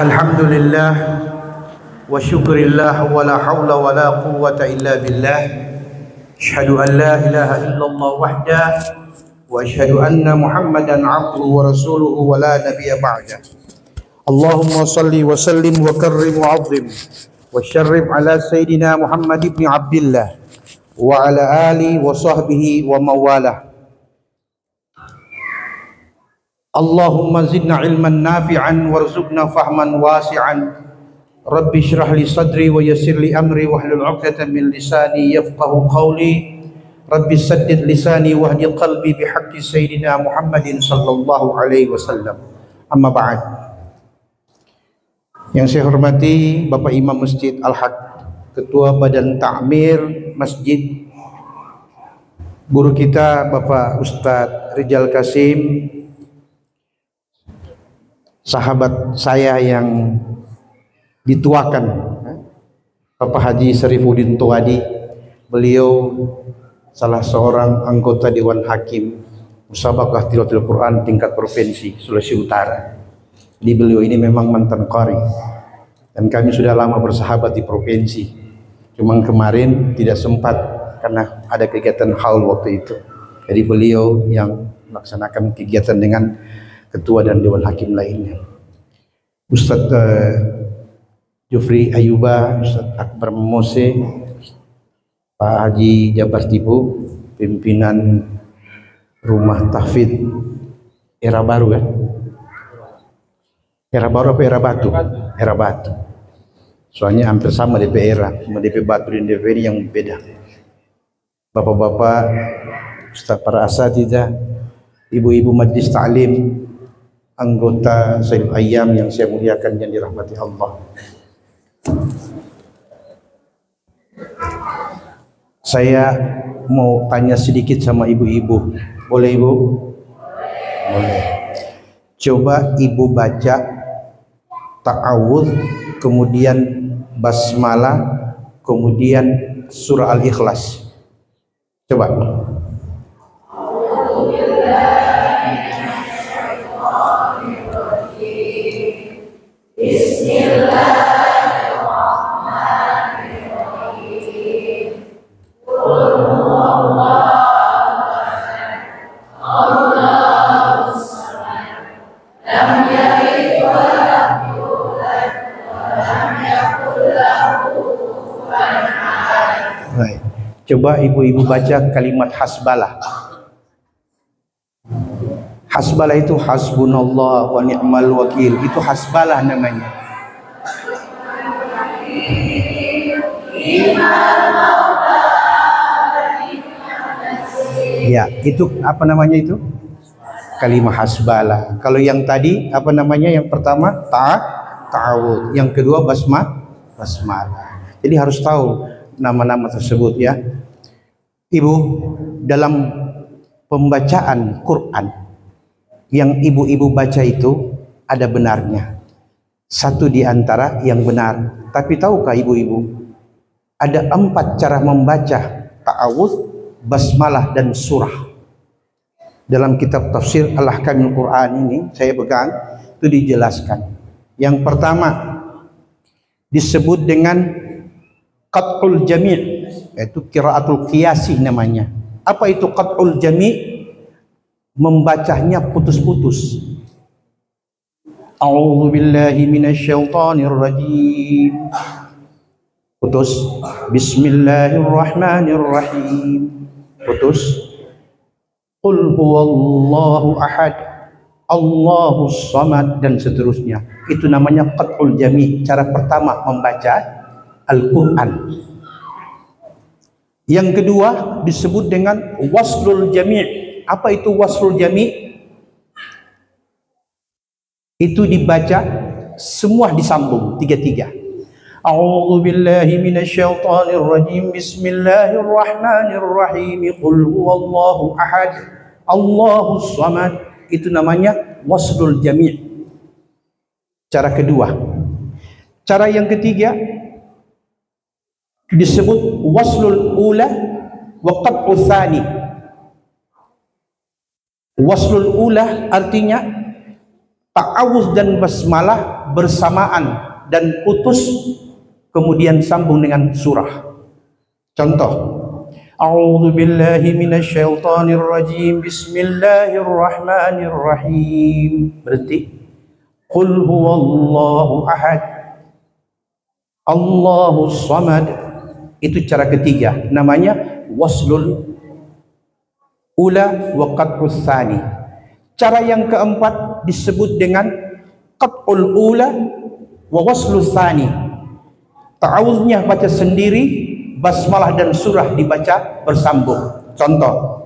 Alhamdulillah wa syukrillah wa la hawla wa la quwwata illa billah. Asyhadu an la ilaha illallah wahdah wa asyhadu anna Muhammadan abduhu wa rasuluhu wa la nabiyya ba'dah. Allahumma salli wa sallim wa karrim wa 'azzim wa syarrif ala sayyidina Muhammad ibn Abdillah wa ala alihi wa sahbihi wa mawalah. Allahumma zidna ilman nafi'an warzuqna fahman wasi'an. Rabbi syrah li sadri wa yassir li amri wahlul 'uqdatam min lisani yafqahu qawli. Rabbi saddid lisani wahdi qalbi bihaqqi sayyidina Muhammadin sallallahu alaihi wasallam. Amma ba'd. Yang saya hormati Bapak Imam Masjid Al-Haq, Ketua Badan Ta'mir Masjid, guru kita Bapak Ustadz Rijal Kasim, sahabat saya yang dituakan, Bapak Haji Syarifuddin Tuwadi. Beliau salah seorang anggota Dewan Hakim Musabaqah Tilawatil Quran tingkat provinsi Sulawesi Utara. Jadi beliau ini memang mantan qari dan kami sudah lama bersahabat di provinsi. Cuma kemarin tidak sempat karena ada kegiatan haul waktu itu. Jadi beliau yang melaksanakan kegiatan dengan ketua dan Dewan Hakim lainnya. Ustadz Jufri Ayuba, Ustadz Akbar Mose, Pak Haji Jabar Tipu, pimpinan Rumah Tahfidz Era Baru kan? Era Baru apa Era Batu? Era Batu. Soalnya hampir sama DP Era, cuma DP Batu dan DP ini yang beda. Bapak-bapak, Ustadz para asatidzah, ibu-ibu majlis ta'lim, anggota Sayyid Ayyam yang saya muliakan yang dirahmati Allah. Saya mau tanya sedikit sama ibu-ibu. Boleh ibu? Boleh. Coba ibu baca ta'awudz, kemudian basmalah, kemudian surah Al-Ikhlas. Coba. Coba ibu-ibu baca kalimat hasbalah. Hasbalah itu hasbunallah wa ni'mal wakil. Itu hasbalah namanya. Ya, itu apa namanya itu? Kalimat hasbalah. Kalau yang tadi apa namanya? Yang pertama ta'awudz, yang kedua basmalah. Jadi harus tahu nama-nama tersebut ya. Ibu, dalam pembacaan Quran yang ibu-ibu baca itu ada benarnya. Satu di antara yang benar. Tapi tahukah ibu-ibu, ada 4 cara membaca ta'awudz, basmalah dan surah. Dalam kitab tafsir Al-Ahkamul Quran ini saya pegang, itu dijelaskan. Yang pertama disebut dengan qat'ul jami', yaitu qiraatul qiyasi namanya. Apa itu qat'ul jami'? Membacanya putus-putus. A'udzu billahi minasyaitonir rajim. Putus. Bismillahirrahmanirrahim. Putus. Qul huwallahu ahad, Allahus samad, dan seterusnya. Itu namanya qat'ul jami', cara pertama membaca Al-Quran. Yang kedua disebut dengan waslul jami'. Apa itu waslul jami'? Itu dibaca semua disambung, tiga-tiga. A'udzu billahi minasyaitonir rajim. Bismillahirrahmanirrahim. Qul huwallahu ahad, Allahus samad. Itu namanya waslul jami'. Cara kedua. Cara yang ketiga disebut waslul ula wa qat'u tsani. Waslul ula artinya ta'awuz dan basmalah bersamaan dan putus kemudian sambung dengan surah. Contoh, a'udzu billahi minasyaitonir rajim, bismillahirrahmanirrahim, berhenti. Qul huwallahu ahad, Allahus samad. Itu cara ketiga, namanya waslul ula wa qat'us tsani. Cara yang keempat disebut dengan qat'ul ula wa waslus tsani. Ta'awuznya baca sendiri, basmalah dan surah dibaca bersambung. Contoh,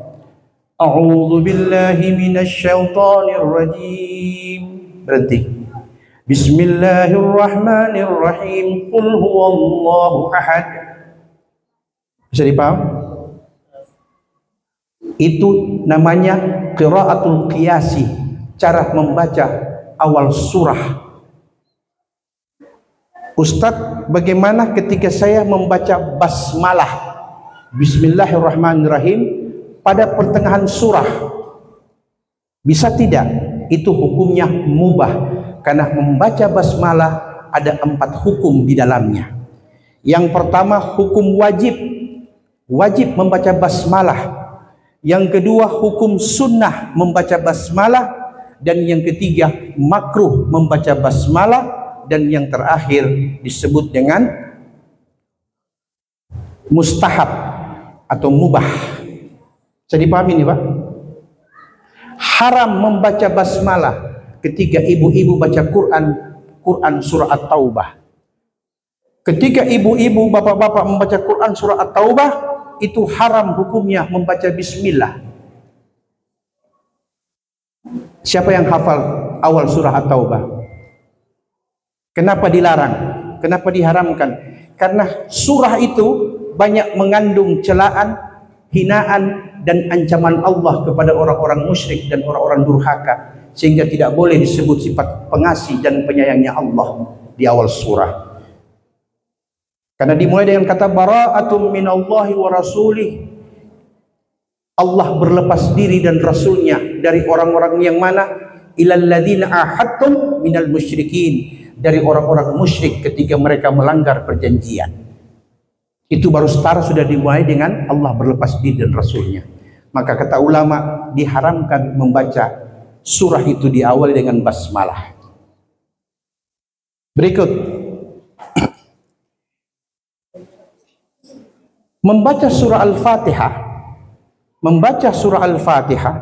a'udzu billahi minasyaitonir rajim, berhenti. Bismillahirrahmanirrahim, qul huwallahu ahad. Bisa dipaham? Itu namanya qiraatul qiyasi, cara membaca awal surah. Ustadz, bagaimana ketika saya membaca basmalah, bismillahirrahmanirrahim, pada pertengahan surah? Bisa tidak? Itu hukumnya mubah, karena membaca basmalah ada 4 hukum di dalamnya. Yang pertama, hukum wajib, wajib membaca basmalah. Yang kedua, hukum sunnah membaca basmalah. Dan yang ketiga, makruh membaca basmalah. Dan yang terakhir disebut dengan mustahab atau mubah. Bisa dipahami ini, Pak? Haram membaca basmalah ketika ibu-ibu baca Quran surah At-Taubah. Ketika ibu-ibu, bapak-bapak membaca Quran surah At-Taubah, itu haram hukumnya membaca bismillah. Siapa yang hafal awal surah At-Taubah? Kenapa dilarang? Kenapa diharamkan? Karena surah itu banyak mengandung celaan, hinaan, dan ancaman Allah kepada orang-orang musyrik dan orang-orang durhaka, sehingga tidak boleh disebut sifat pengasih dan penyayangnya Allah di awal surah. Karena dimulai dengan kata bara'atum minallahi wa rasulih. Allah berlepas diri dan rasulnya dari orang-orang yang mana? Ilal ladzina ahadtum minal musyrikin, dari orang-orang musyrik ketika mereka melanggar perjanjian. Itu baru setara sudah dimulai dengan Allah berlepas diri dan rasulnya. Maka kata ulama, diharamkan membaca surah itu diawali dengan basmalah. Berikut, membaca surah Al-Fatihah. Membaca surah Al-Fatihah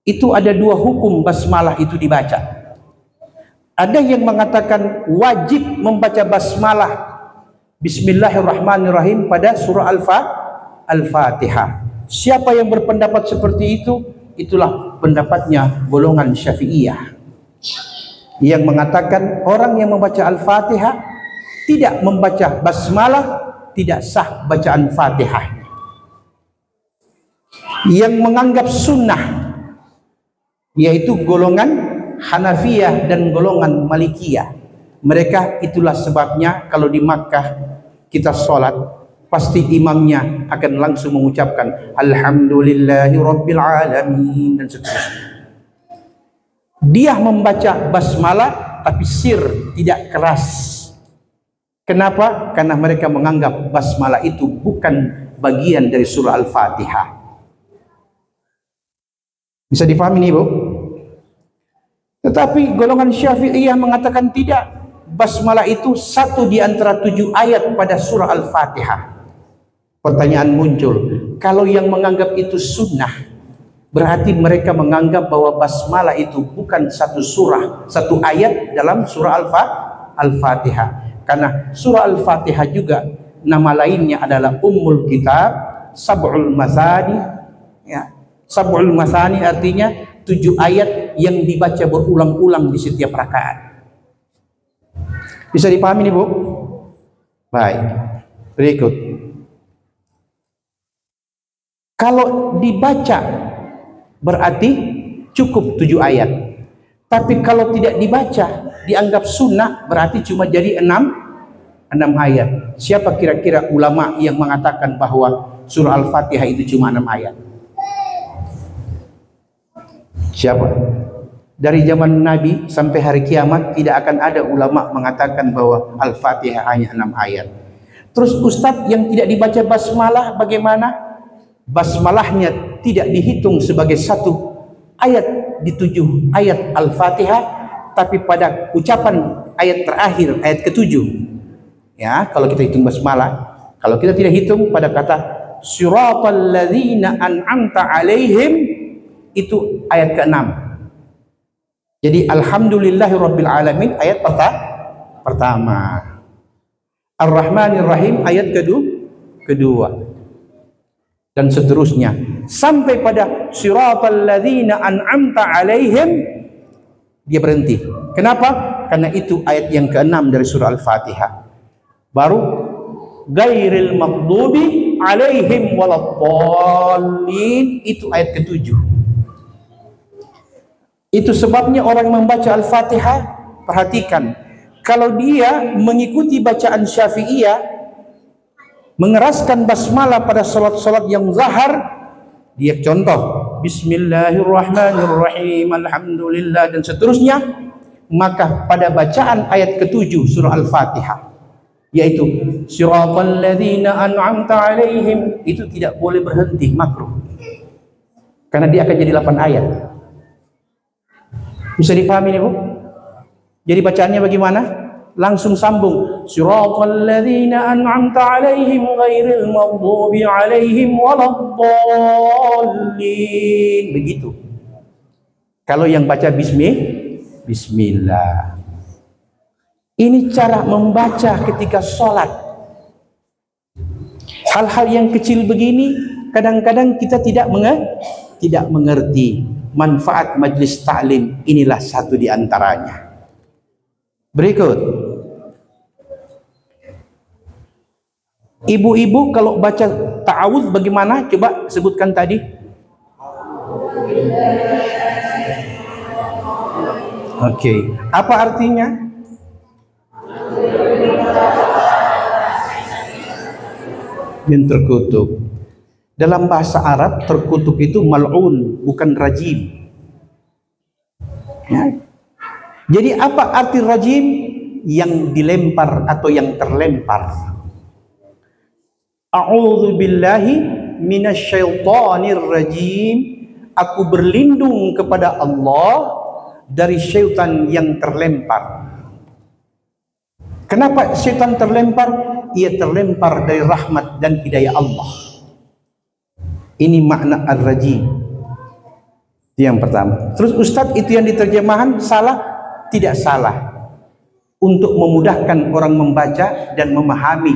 itu ada 2 hukum basmalah itu dibaca. Ada yang mengatakan wajib membaca basmalah bismillahirrahmanirrahim pada surah Al-Fatihah. Siapa yang berpendapat seperti itu? Itulah pendapatnya golongan Syafi'iyah, yang mengatakan orang yang membaca Al-Fatihah tidak membaca basmalah tidak sah bacaan Fatihah. Yang menganggap sunnah yaitu golongan Hanafiyah dan golongan Malikiyah. Mereka itulah sebabnya kalau di Makkah kita sholat, pasti imamnya akan langsung mengucapkan alhamdulillahi rabbil alamin dan seterusnya. Dia membaca basmalah tapi sir, tidak keras. Kenapa? Karena mereka menganggap basmalah itu bukan bagian dari surah Al-Fatihah. Bisa difahami nih, Bu? Tetapi golongan Syafi'iyah mengatakan tidak. Basmalah itu 1 di antara 7 ayat pada surah Al-Fatihah. Pertanyaan muncul, kalau yang menganggap itu sunnah, berarti mereka menganggap bahwa basmalah itu bukan 1 surah, 1 ayat dalam surah Al-Fatihah. Karena surah Al-Fatihah juga nama lainnya adalah Ummul Kitab, Sab'ul Masani. Ya, Sab'ul Masani artinya 7 ayat yang dibaca berulang-ulang di setiap rakaat. Bisa dipahami nih, Bu? Baik. Berikut. Kalau dibaca berarti cukup 7 ayat. Tapi kalau tidak dibaca, dianggap sunnah, berarti cuma jadi 6 ayat. Siapa kira-kira ulama yang mengatakan bahwa surah Al-Fatihah itu cuma 6 ayat? Siapa? Dari zaman Nabi sampai hari kiamat tidak akan ada ulama mengatakan bahwa Al-Fatihah hanya 6 ayat. Terus Ustadz, yang tidak dibaca basmalah bagaimana? Basmalahnya tidak dihitung sebagai satu ayat di 7 ayat Al-Fatihah, tapi pada ucapan ayat terakhir, ayat ke-7. Ya, kalau kita hitung basmalah, kalau kita tidak hitung pada kata siratal ladzina an'amta alaihim, itu ayat ke-6. Jadi alhamdulillahirabbil alamin ayat pertama. Ar-Rahmanir Rahim ayat kedua. Dan seterusnya sampai pada siratal ladzina an'amta alaihim, dia berhenti. Kenapa? Karena itu ayat yang ke-6 dari surah Al-Fatihah. Baru ghairil maghdubi alaihim waladdallin, itu ayat ke-7. Itu sebabnya orang membaca Al-Fatihah, perhatikan, kalau dia mengikuti bacaan Syafi'iyah, mengeraskan basmalah pada salat-salat yang zahar, dia contoh Bismillahirrahmanirrahim, Alhamdulillah dan seterusnya, maka pada bacaan ayat ke-7 surah Al-Fatihah, yaitu siratal ladzina an'amta alaihim, itu tidak boleh berhenti, makruh, karena dia akan jadi 8 ayat. Bisa dipahami nih Bu? Jadi bacaannya bagaimana? Langsung sambung. Siratal ladzina an'amta alaihim ghairil maghdubi alaihim waladdallin. Begitu. Kalau yang baca bismillah. Ini cara membaca ketika sholat. Hal-hal yang kecil begini kadang-kadang kita tidak mengerti. Manfaat majlis ta'lim inilah satu di antaranya. Berikut, ibu-ibu kalau baca ta'awudz bagaimana? Coba sebutkan tadi. Oke, apa artinya? Yang terkutuk. Dalam bahasa Arab, terkutuk itu mal'un, bukan rajim. Ya. Jadi apa arti rajim? Yang dilempar atau yang terlempar. A'udzu billahi minasyaitonir rajim. Aku berlindung kepada Allah dari syaitan yang terlempar. Kenapa syaitan terlempar? Ia terlempar dari rahmat dan hidayah Allah. Ini makna ar-rajim. Yang pertama. Terus Ustadz, itu yang diterjemahan salah? Tidak salah. Untuk memudahkan orang membaca dan memahami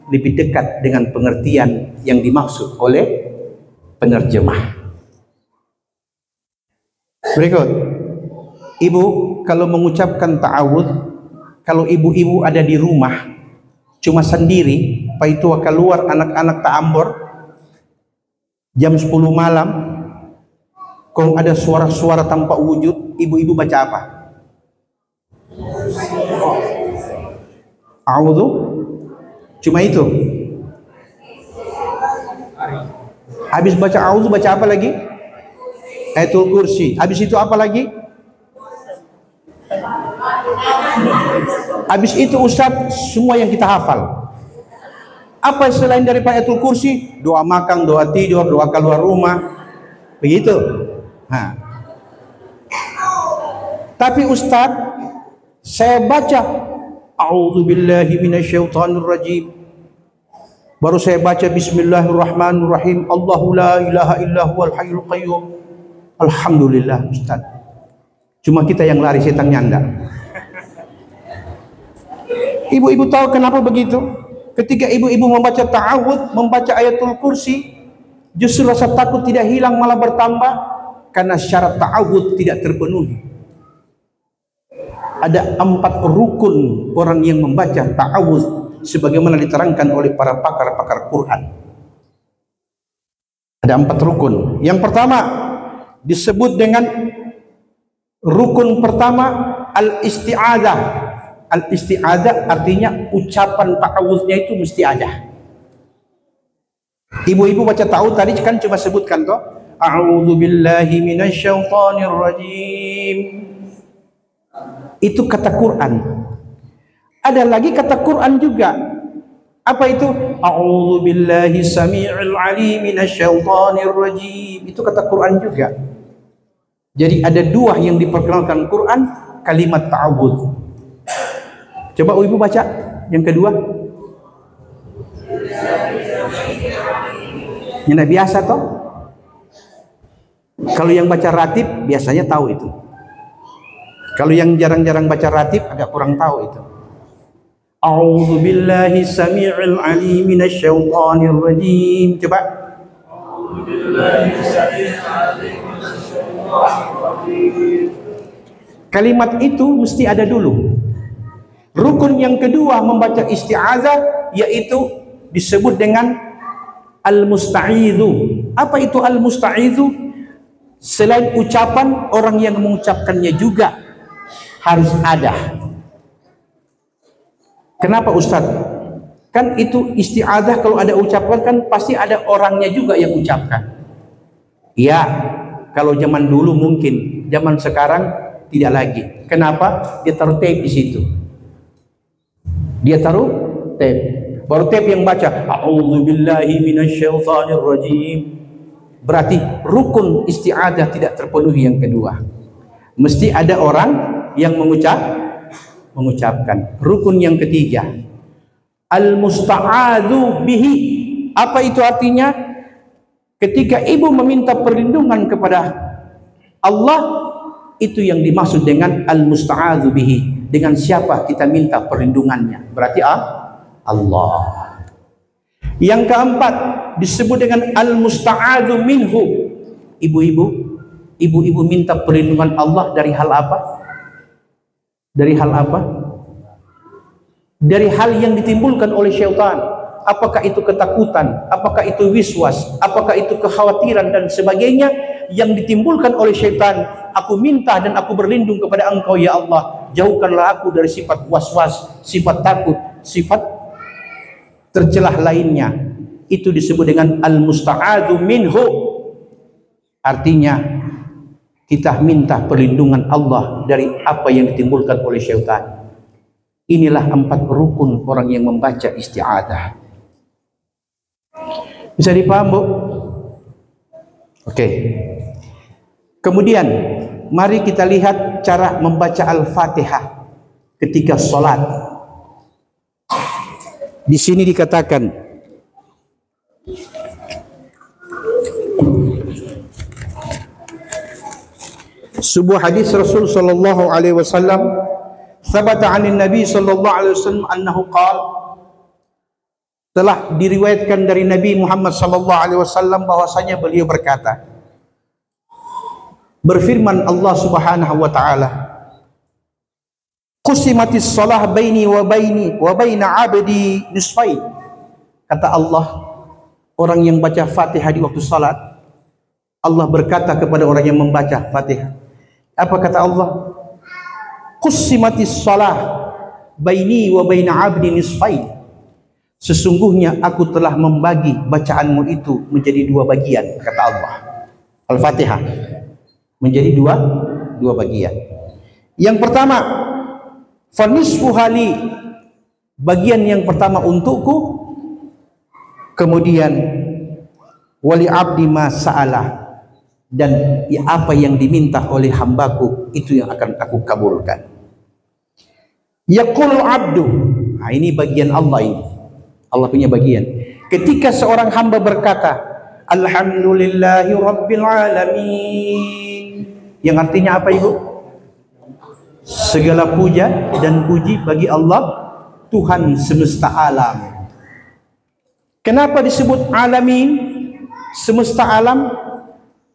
lebih dekat dengan pengertian yang dimaksud oleh penerjemah. Berikut. Ibu kalau mengucapkan ta'awudz, kalau ibu-ibu ada di rumah cuma sendiri, apa itu keluar anak-anak ta'ambur, jam 10 malam, kalau ada suara-suara tanpa wujud, ibu-ibu baca apa? A'udzu, cuma itu. Habis baca a'udzu, baca apa lagi? Ayatul Kursi. Habis itu apa lagi? Habis itu Ustadz, semua yang kita hafal. Apa selain daripada Ayatul Kursi? Doa makan, doa tidur, doa keluar rumah. Begitu. Nah. Tapi Ustadz, saya baca A'udzubillahi minasyaitonir rajim. Baru saya baca Bismillahirrahmanirrahim. Allahu la ilaha illa huwal hayyul qayyum. Alhamdulillah Ustadz. Cuma kita yang lari, setan nyanda. Ibu-ibu tahu kenapa begitu? Ketika ibu-ibu membaca ta'awudz, membaca Ayatul Kursi, justru rasa takut tidak hilang, malah bertambah, karena syarat ta'awudz tidak terpenuhi. Ada 4 rukun orang yang membaca ta'awudz sebagaimana diterangkan oleh para pakar-pakar Quran. Ada 4 rukun. Yang pertama disebut dengan rukun pertama al-isti'adzah. Al-isti'adzah artinya ucapan ta'awudznya itu mesti ada. Ibu-ibu baca ta'awudz tadi kan cuma sebutkan toh, a'udzu billahi minasyaitonir rajim. Itu kata Quran. Ada lagi kata Quran juga. Apa itu? A'udzu billahi samii'il 'aliim minasyaitonir rajim. Itu kata Quran juga. Jadi ada dua yang diperkenalkan Quran, kalimat ta'awudz. Coba ibu baca yang kedua. Yang biasa toh. Kalau yang baca ratib biasanya tahu itu. Kalau yang jarang-jarang baca ratib agak kurang tahu itu. A'udzu billahi samii'il 'aliim minasyaitonir rajim. Coba. A'udzu billahi samii'il 'aliim minasyaitonir rajim. Kalimat itu mesti ada dulu. Rukun yang kedua membaca isti'adzah yaitu disebut dengan al-musta'idzu. Apa itu al-musta'idzu? Selain ucapan, orang yang mengucapkannya juga harus ada. Kenapa Ustaz? Kan itu isti'adzah kalau ada ucapan kan pasti ada orangnya juga yang ucapkan. Ya, kalau zaman dulu mungkin, zaman sekarang tidak lagi. Kenapa? Dia taruh tape di situ. Dia taruh tape. Baru tape yang baca a'udzu billahi minasyaitonir rajim. Berarti rukun isti'adzah tidak terpenuhi yang kedua. Mesti ada orang yang mengucapkan. Rukun yang ketiga, al-musta'adzu bihi. Apa itu artinya? Ketika ibu meminta perlindungan kepada Allah, itu yang dimaksud dengan al-musta'adzu bihi. Dengan siapa kita minta perlindungannya? Berarti Allah. Yang keempat disebut dengan al-musta'adzu minhu. Ibu-ibu minta perlindungan Allah dari hal apa? Dari hal apa? Dari hal yang ditimbulkan oleh syaitan. Apakah itu ketakutan? Apakah itu wiswas? Apakah itu kekhawatiran dan sebagainya yang ditimbulkan oleh syaitan? Aku minta dan aku berlindung kepada Engkau ya Allah. Jauhkanlah aku dari sifat was-was, sifat takut, sifat tercelah lainnya. Itu disebut dengan al-musta'adzu minhu. Artinya kita minta perlindungan Allah dari apa yang ditimbulkan oleh syaitan. Inilah 4 rukun orang yang membaca isti'adzah. Bisa dipaham, Bu? Oke. Kemudian mari kita lihat cara membaca Al-Fatihah ketika sholat. Di sini dikatakan sebuah hadis Rasul sallallahu alaihi wasallam, sabata 'anil Nabi sallallahu alaihi wasallam annahu qala, telah diriwayatkan dari Nabi Muhammad sallallahu alaihi wasallam bahwasanya beliau berkata, berfirman Allah Subhanahu wa taala, qusimatis shalah baini wa baina 'abdi nisfain. Kata Allah, orang yang baca Fatihah di waktu salat, Allah berkata kepada orang yang membaca Fatihah, apa kata Allah? Qusimatis shalah baini wa baina 'abdi nisfain. Sesungguhnya aku telah membagi bacaanmu itu menjadi 2 bagian, kata Allah. Al-Fatihah menjadi dua bagian. Yang pertama, fanisfu hali, bagian yang pertama untukku, kemudian wali abdi ma sa'alah, dan apa yang diminta oleh hambaku itu yang akan aku kabulkan. Yaqulu abdu, nah ini bagian Allah ini. Allah punya bagian. Ketika seorang hamba berkata, alhamdulillahi rabbil alamin, yang artinya apa Ibu? Segala puja dan puji bagi Allah, Tuhan semesta alam. Kenapa disebut alamin, semesta alam?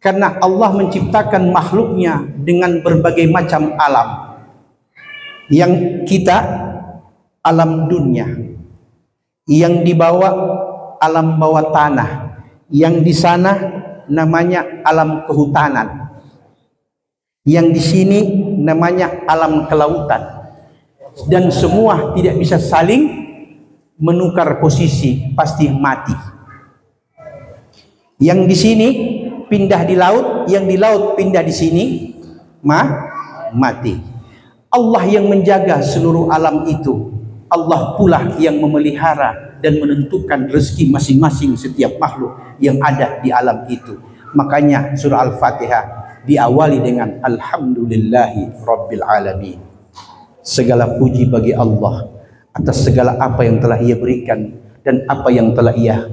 Karena Allah menciptakan makhluknya dengan berbagai macam alam. Yang kita alam dunia, yang dibawa alam bawah tanah, yang di sana namanya alam kehutanan, yang di sini namanya alam kelautan, dan semua tidak bisa saling menukar posisi, pasti mati. Yang di sini pindah di laut, yang di laut pindah di sini, mati. Allah yang menjaga seluruh alam itu. Allah pula yang memelihara dan menentukan rezeki masing-masing setiap makhluk yang ada di alam itu. Makanya surah Al-Fatihah diawali dengan Alhamdulillahi Rabbil Alamin. Segala puji bagi Allah atas segala apa yang telah Ia berikan dan apa yang telah Ia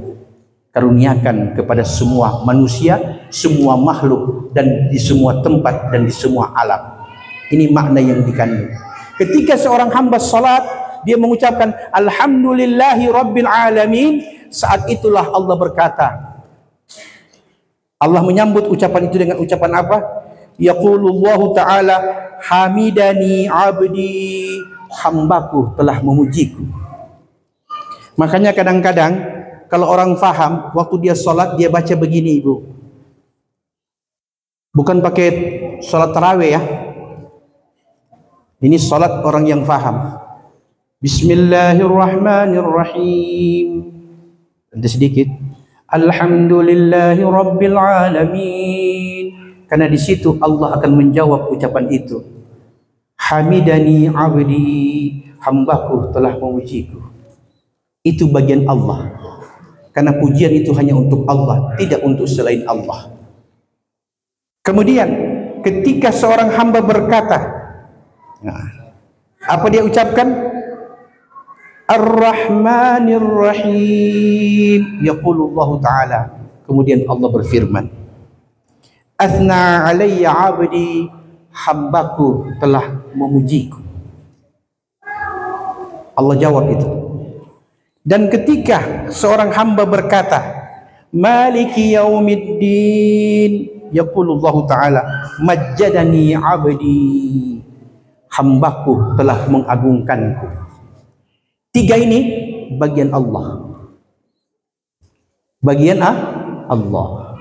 karuniakan kepada semua manusia, semua makhluk, dan di semua tempat dan di semua alam. Ini makna yang dikandung. Ketika seorang hamba salat, dia mengucapkan Alhamdulillahi Rabbil Alamin, saat itulah Allah berkata, Allah menyambut ucapan itu dengan ucapan apa? Yaqulullahu ta'ala hamidani abdi, hambaku telah memujiku. Makanya kadang-kadang kalau orang faham, waktu dia sholat dia baca begini, ibu. Bukan pakai sholat tarawih ya. Ini sholat orang yang faham. Bismillahirrahmanirrahim. Ada sedikit. Alhamdulillahi Rabbil Alamin. Karena di situ Allah akan menjawab ucapan itu. Hamidani abdi, hambaku telah memujiku. Itu bagian Allah. Karena pujian itu hanya untuk Allah, tidak untuk selain Allah. Kemudian ketika seorang hamba berkata, apa dia ucapkan? Ar-Rahmanir Rahim. Yaqulullahu ta'ala. Kemudian Allah berfirman, Athna alayya abdi, hambaku telah memujiku. Allah jawab itu. Dan ketika seorang hamba berkata, Maliki yaumiddin, yaqulullahu ta'ala, Majjadani abdi, hambaku telah mengagungkanku. Tiga ini bagian Allah. Bagian Allah.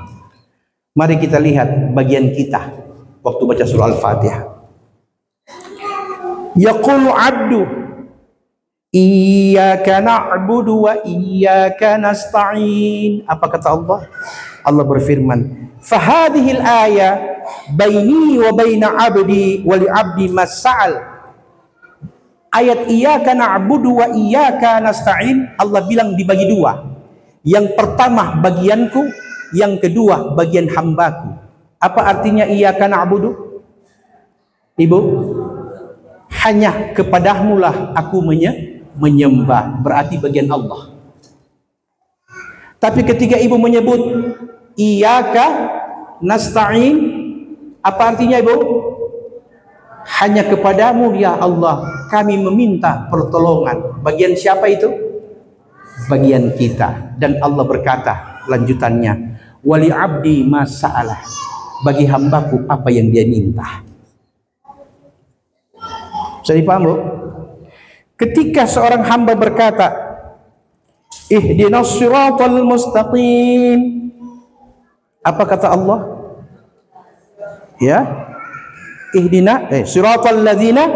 Mari kita lihat bagian kita waktu baca surah Al-Fatihah. Yaqulu abdu, Iyyaka na'budu wa iyyaka nasta'in. Apa kata Allah? Allah berfirman, Fahadihil ayah baini wa baina abdi wa li abdi mas'al. Ayat iyyaka na'budu wa iyyaka nasta'in, Allah bilang dibagi dua. Yang pertama bagianku, yang kedua bagian hambaku. Apa artinya iyyaka na'budu? Ibu, hanya kepadamu lah aku menyembah, berarti bagian Allah. Tapi ketika ibu menyebut iyyaka nasta'in, apa artinya ibu? Hanya kepadamu ya Allah kami meminta pertolongan. Bagian siapa itu? Bagian kita. Dan Allah berkata lanjutannya, wali abdi mas'alah, bagi hambaku apa yang dia minta. Bisa dipaham bu? Ketika seorang hamba berkata, Ihdinas siratal mustaqim, apa kata Allah? Ya, Ihdina siratal ladzina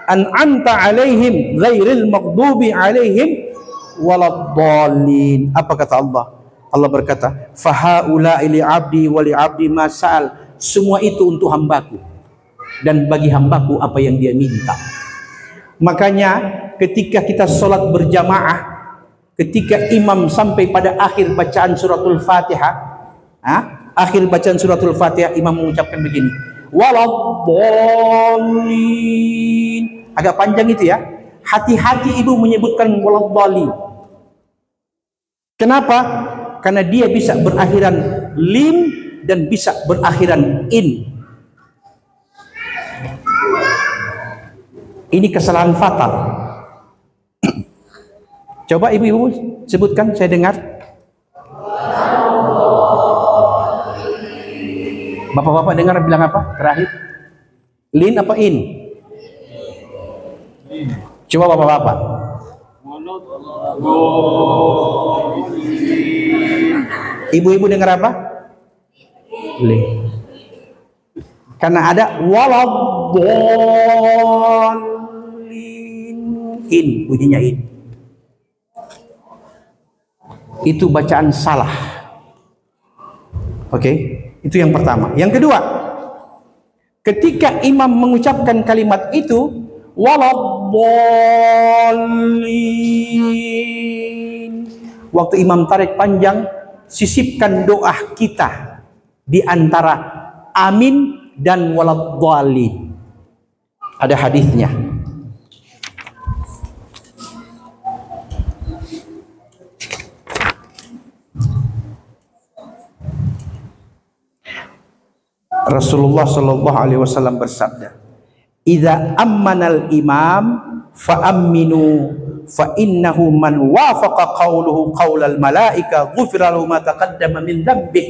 an'amta alaihim ghairil maghdubi alaihim waladdallin. Apa kata Allah? Allah berkata, fahaula'i li abdi wa li abdi masal. Semua itu untuk hambaku dan bagi hambaku apa yang dia minta. Makanya ketika kita sholat berjamaah, ketika imam sampai pada akhir bacaan suratul Fatihah, akhir bacaan suratul Fatihah, imam mengucapkan begini, waladdallin. Agak panjang itu ya. Hati-hati ibu menyebutkan waladdallin. Kenapa? Karena dia bisa berakhiran lim dan bisa berakhiran in. Ini kesalahan fatal. Coba ibu-ibu sebutkan, saya dengar. Bapak-bapak dengar bilang apa terakhir? Lin apa in? Coba bapak-bapak. Ibu-ibu dengar apa? Lin. Karena ada waladdallin, in, bunyinya in. Itu bacaan salah. Oke, itu yang pertama. Yang kedua, ketika imam mengucapkan kalimat itu, waladdallin, waktu imam tarik panjang, sisipkan doa kita di antara amin dan waladdallin. Ada hadisnya. Rasulullah sallallahu alaihi wasallam bersabda, "Idza ammanal imam fa aminu fa innahu man wafaqa qawluhu qaulal malaika ghufira lahu ma taqaddama min dzambih."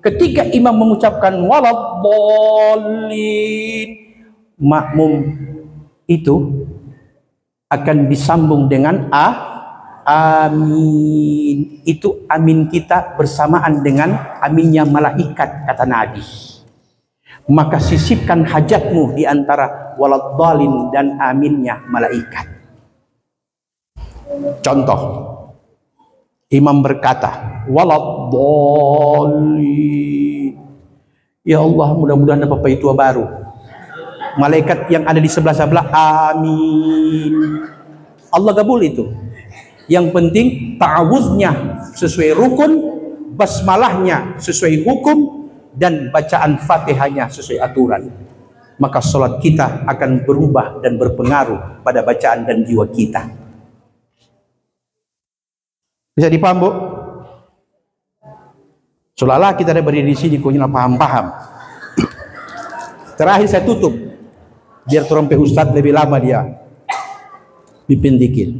Ketika imam mengucapkan waladdallin, makmum itu akan disambung dengan amin. Itu amin kita bersamaan dengan aminnya malaikat, kata Nabi. Maka sisipkan hajatmu di antara waladdallin dan aminnya malaikat. Contoh, imam berkata waladdallin, ya Allah, mudah-mudahan dapat bayi tua baru. Malaikat yang ada di sebelah-sebelah amin. Allah kabul itu. Yang penting ta'awuznya sesuai rukun, basmalahnya sesuai hukum, dan bacaan Fatihahnya sesuai aturan. Maka sholat kita akan berubah dan berpengaruh pada bacaan dan jiwa kita. Bisa dipaham, Bu? Seolah-olah kita ada berdiri di sini kok paham-paham. Terakhir saya tutup, biar trompet Ustadz lebih lama dia pimpin dikit.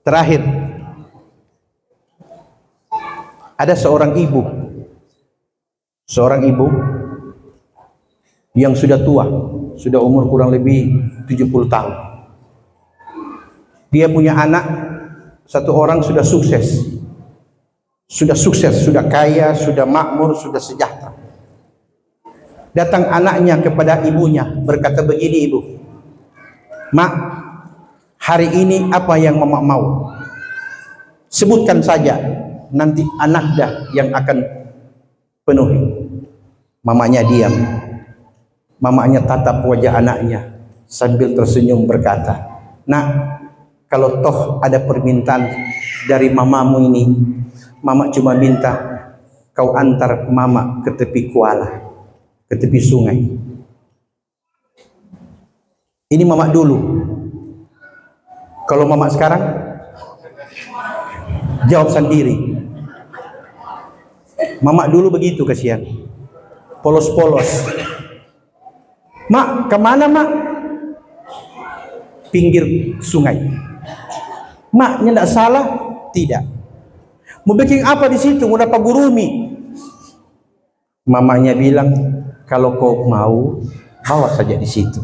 Terakhir, ada seorang ibu yang sudah tua, sudah umur kurang lebih 70 tahun. Dia punya anak satu orang, sudah sukses, sudah kaya, sudah makmur, sudah sejahtera. Datang anaknya kepada ibunya berkata begini, ibu, mak, hari ini apa yang mama mau? Sebutkan saja, nanti anak dah yang akan penuhi. Mamanya diam. Mamanya tatap wajah anaknya sambil tersenyum berkata, nak, kalau toh ada permintaan dari mamamu ini, mama cuma minta kau antar mama ke tepi kuala, ke tepi sungai. Ini mama dulu. Kalau mama sekarang, jawab sendiri. Mama dulu begitu, kasihan, polos-polos. Mak, kemana mak? Pinggir sungai. Maknya tidak salah? Tidak. Mau bikin apa di situ? Mau dapat gurumi? Mamanya bilang, kalau kau mau, bawa saja di situ.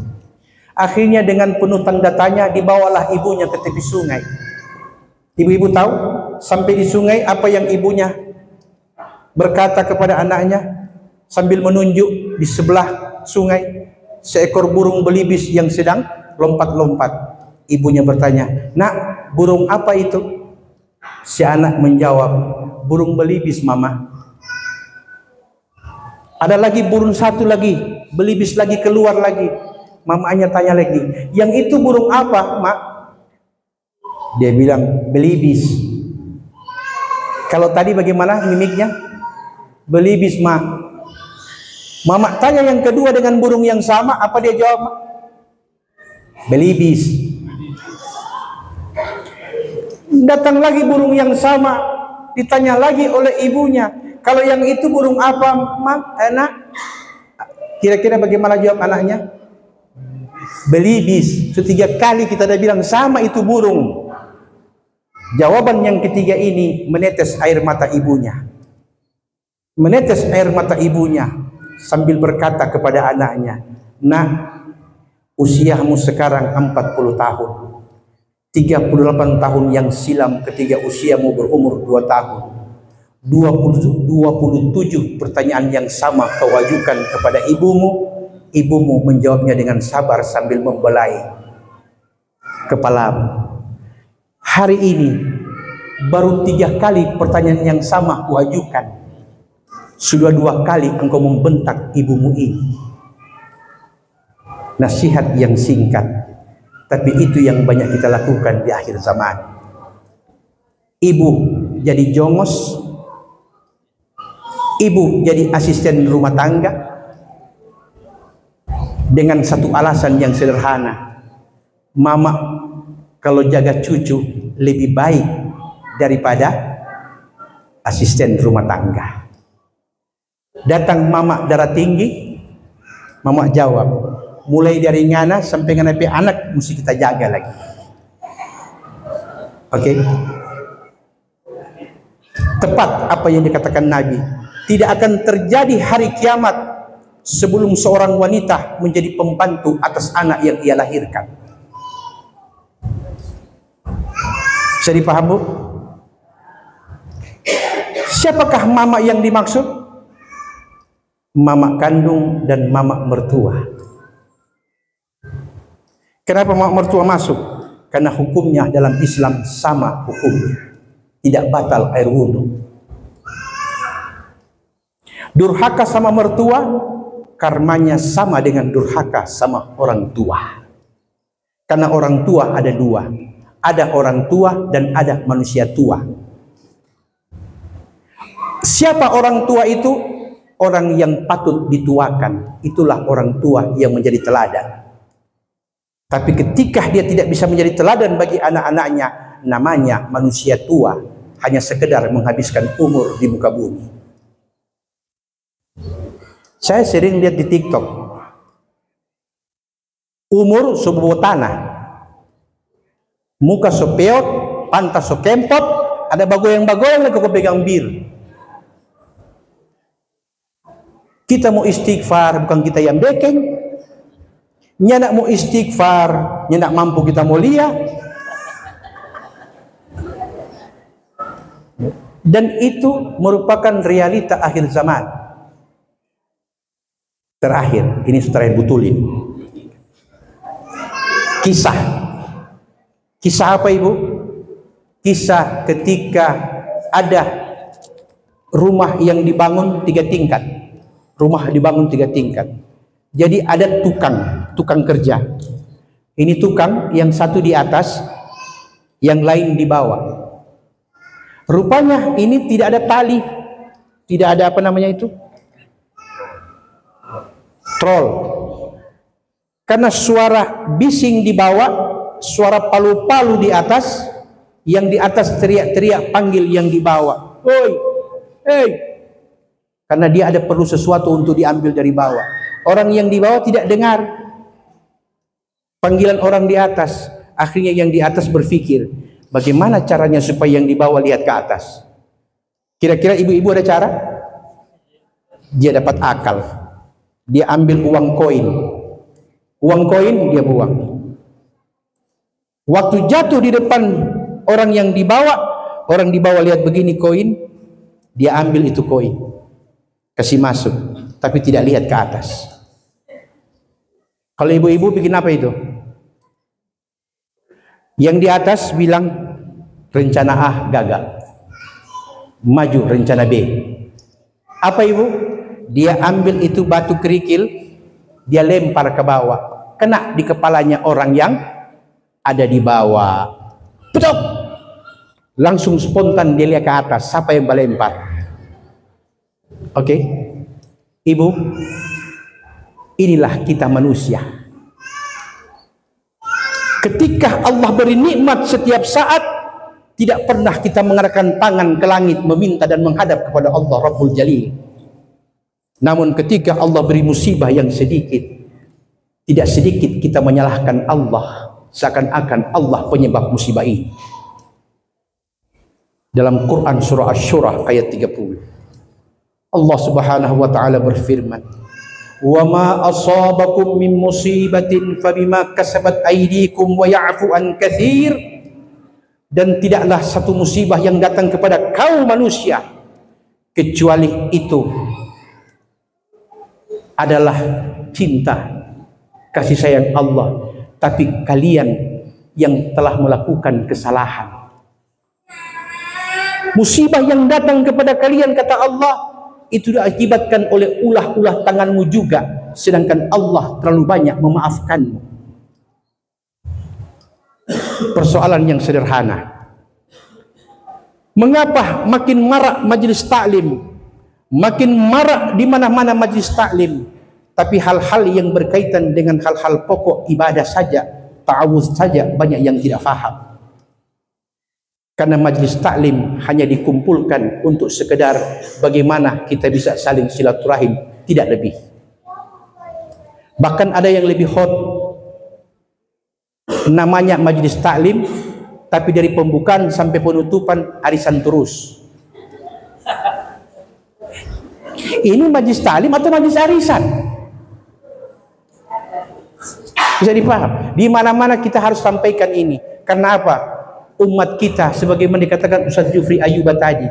Akhirnya dengan penuh tanda tanya dibawalah ibunya ke tepi sungai. Ibu-ibu tahu sampai di sungai apa yang ibunya berkata kepada anaknya sambil menunjuk di sebelah sungai seekor burung belibis yang sedang lompat-lompat. Ibunya bertanya, nak, burung apa itu? Si anak menjawab, burung belibis mama. Ada lagi burung satu lagi, belibis lagi keluar lagi. Mamanya tanya lagi, yang itu burung apa, mak? Dia bilang, belibis. Kalau tadi bagaimana mimiknya? Belibis, mak. Mama tanya yang kedua dengan burung yang sama, apa dia jawab, mak? Belibis. Datang lagi burung yang sama, ditanya lagi oleh ibunya, kalau yang itu burung apa, mak? Enak. Kira-kira bagaimana jawab anaknya? Belibis. Ketiga kali kita dah bilang sama itu burung. Jawaban yang ketiga ini menetes air mata ibunya. Menetes air mata ibunya sambil berkata kepada anaknya, nak, usiamu sekarang 40 tahun. 38 tahun yang silam ketika usiamu berumur 2 tahun. 27 pertanyaan yang sama kau ajukan kepada ibumu. Ibumu menjawabnya dengan sabar sambil membelai kepalamu. Hari ini Baru 3 kali pertanyaan yang sama kuajukan. Sudah 2 kali engkau membentak ibumu ini. Nasihat yang singkat, tapi itu yang banyak kita lakukan di akhir zaman. Ibu jadi jongos, ibu jadi asisten rumah tangga dengan satu alasan yang sederhana. Mama kalau jaga cucu lebih baik daripada asisten rumah tangga. Datang mama darah tinggi, mama jawab, mulai dari ngana sampai ngana anak mesti kita jaga lagi. Oke? Tepat apa yang dikatakan Nabi. Tidak akan terjadi hari kiamat sebelum seorang wanita menjadi pembantu atas anak yang ia lahirkan. Bisa dipaham, Bu? Siapakah mama yang dimaksud? Mama kandung dan mama mertua. Kenapa mama mertua masuk? Karena hukumnya dalam Islam sama hukumnya, tidak batal air wudhu. Durhaka sama mertua, karmanya sama dengan durhaka sama orang tua. Karena orang tua ada 2, ada orang tua dan ada manusia tua. Siapa orang tua itu? Orang yang patut dituakan, itulah orang tua yang menjadi teladan. Tapi ketika dia tidak bisa menjadi teladan bagi anak-anaknya, namanya manusia tua, hanya sekedar menghabiskan umur di muka bumi. Saya sering lihat di TikTok, umur sebuah tanah, muka sopeot, pantas sokempot, ada bagoyang-bagoyang lagi kau pegang bir. Kita mau istighfar, bukan kita yang bekeng. Nyanak mau istighfar, nyanak mampu kita mulia. Dan itu merupakan realita akhir zaman. Terakhir, ini saudara butulin. Kisah apa, Ibu? Kisah ketika ada rumah yang dibangun 3 tingkat. Rumah dibangun 3 tingkat. Jadi ada tukang kerja. Ini tukang, yang satu di atas, yang lain di bawah. Rupanya ini tidak ada tali, tidak ada apa namanya itu, trol. Karena suara bising di bawah, suara palu-palu di atas, yang di atas teriak-teriak panggil yang di bawah. Oi, hey. Karena dia ada perlu sesuatu untuk diambil dari bawah. Orang yang di bawah tidak dengar panggilan orang di atas. Akhirnya yang di atas berpikir, bagaimana caranya supaya yang di bawah lihat ke atas? Kira-kira ibu-ibu ada cara? Dia dapat akal. Dia ambil uang koin. Uang koin dia buang. Waktu jatuh di depan orang yang orang di bawah lihat begini koin, dia ambil itu koin. Kasih masuk, tapi tidak lihat ke atas. Kalau ibu-ibu bikin apa itu? Yang di atas bilang rencana A gagal, maju rencana B. Apa ibu? Dia ambil itu batu kerikil, dia lempar ke bawah, kena di kepalanya orang yang ada di bawah. Betul. Langsung spontan dia lihat ke atas, siapa yang melempar? Oke, ibu, inilah kita manusia. Ketika Allah beri nikmat setiap saat, tidak pernah kita mengarahkan tangan ke langit meminta dan menghadap kepada Allah Rabbul Jalil. Namun ketika Allah beri musibah yang sedikit, tidak sedikit kita menyalahkan Allah, seakan-akan Allah penyebab musibah ini. Dalam Quran surah Asy-Syura ayat 30. Allah Subhanahu wa taala berfirman, "Wa ma asabakum min musibatin fabima kasabat aydikum wa ya'fu an katsir." Dan tidaklah satu musibah yang datang kepada kaum manusia kecuali itu adalah cinta, kasih sayang Allah, tapi kalian yang telah melakukan kesalahan. Musibah yang datang kepada kalian, kata Allah, itu diakibatkan oleh ulah-ulah tanganmu juga, sedangkan Allah terlalu banyak memaafkanmu. Persoalan yang sederhana. Mengapa makin marak majelis taklim, makin marak di mana-mana majelis taklim, tapi hal-hal yang berkaitan dengan hal-hal pokok ibadah saja, ta'awudz saja, banyak yang tidak faham. Karena majelis taklim hanya dikumpulkan untuk sekedar bagaimana kita bisa saling silaturahim, tidak lebih. Bahkan ada yang lebih hot, namanya majelis taklim, tapi dari pembukaan sampai penutupan arisan terus. Ini majelis taklim atau majelis arisan? Bisa dipaham. Di mana-mana kita harus sampaikan ini. Karena apa? Umat kita, sebagaimana dikatakan Ustaz Jufri Ayuba tadi,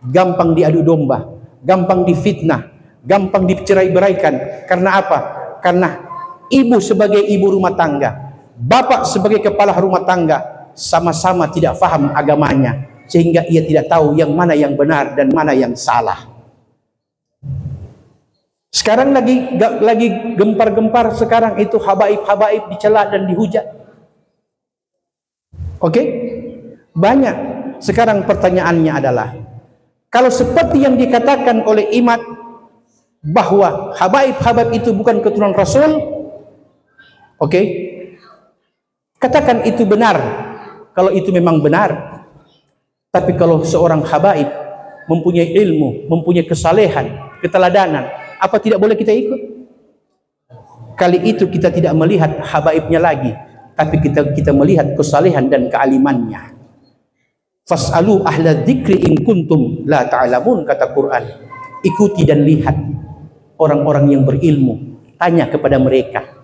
gampang diadu domba, gampang difitnah, gampang dicerai-beraikan. Karena apa? Karena ibu sebagai ibu rumah tangga, bapak sebagai kepala rumah tangga, sama-sama tidak faham agamanya, sehingga ia tidak tahu yang mana yang benar dan mana yang salah. Sekarang lagi gempar-gempar sekarang itu habaib-habaib dicela dan dihujat. Oke? Banyak. Sekarang pertanyaannya adalah, kalau seperti yang dikatakan oleh Imad bahwa habaib-habaib itu bukan keturunan Rasul, oke? Katakan itu benar. Kalau itu memang benar. Tapi kalau seorang habaib mempunyai ilmu, mempunyai kesalehan, keteladanan, apa tidak boleh kita ikut? Kali itu kita tidak melihat habaibnya lagi, tapi kita melihat kesalehan dan kealimannya. Fas'alu ahla dzikri in kuntum la ta'lamun, kata Quran. Ikuti dan lihat orang-orang yang berilmu, tanya kepada mereka.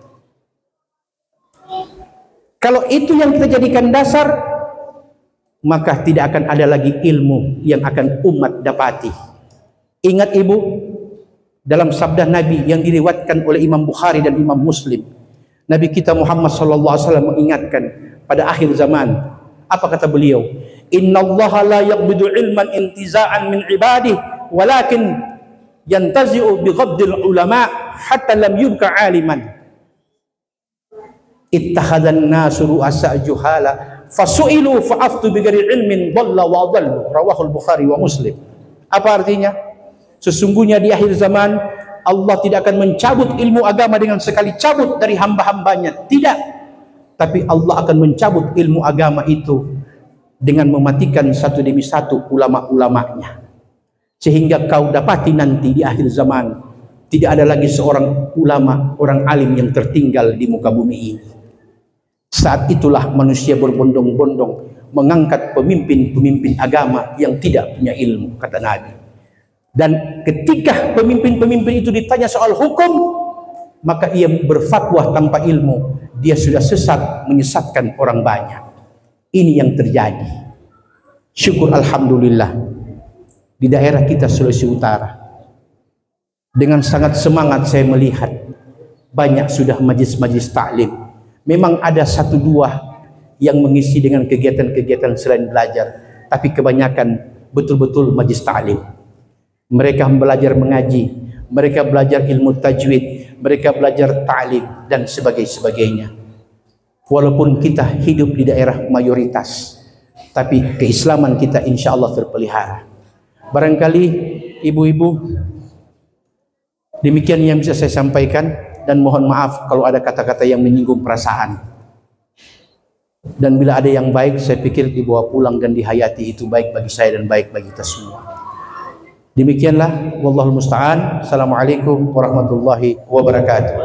Kalau itu yang kita jadikan dasar, maka tidak akan ada lagi ilmu yang akan umat dapati. Ingat ibu, dalam sabda Nabi yang diriwayatkan oleh Imam Bukhari dan Imam Muslim, Nabi kita Muhammad SAW mengingatkan pada akhir zaman. Apa kata beliau? Innallaha la yaqbidu ilman intiza'an min ibadih, walakin yantazi'u bighadil ulama hatta lam yubka aliman. Ittakhadhan nasu ru'asa juhala fasu'ilu fa'aftu bighairi ilmin dhalla wa dhallu. Rawahul Bukhari wa Muslim. Apa artinya? Sesungguhnya di akhir zaman Allah tidak akan mencabut ilmu agama dengan sekali cabut dari hamba-hambanya. Tidak. Tapi Allah akan mencabut ilmu agama itu dengan mematikan satu demi satu ulama-ulamanya. Sehingga kau dapati nanti di akhir zaman tidak ada lagi seorang ulama, orang alim yang tertinggal di muka bumi ini. Saat itulah manusia berbondong-bondong mengangkat pemimpin-pemimpin agama yang tidak punya ilmu, kata Nabi. Dan ketika pemimpin-pemimpin itu ditanya soal hukum, maka ia berfatwa tanpa ilmu. Dia sudah sesat, menyesatkan orang banyak. Ini yang terjadi. Syukur alhamdulillah di daerah kita Sulawesi Utara, dengan sangat semangat saya melihat banyak sudah majlis-majlis taklim. Memang ada satu dua yang mengisi dengan kegiatan-kegiatan selain belajar, tapi kebanyakan betul-betul majlis taklim. Mereka belajar mengaji, mereka belajar ilmu tajwid, mereka belajar ta'lim dan sebagainya. Walaupun kita hidup di daerah mayoritas, tapi keislaman kita insya Allah terpelihara. Barangkali ibu-ibu, demikian yang bisa saya sampaikan, dan mohon maaf kalau ada kata-kata yang menyinggung perasaan. Dan bila ada yang baik, saya pikir dibawa pulang dan dihayati, itu baik bagi saya dan baik bagi kita semua. Demikianlah, wallahul musta'an. Assalamualaikum warahmatullahi wabarakatuh.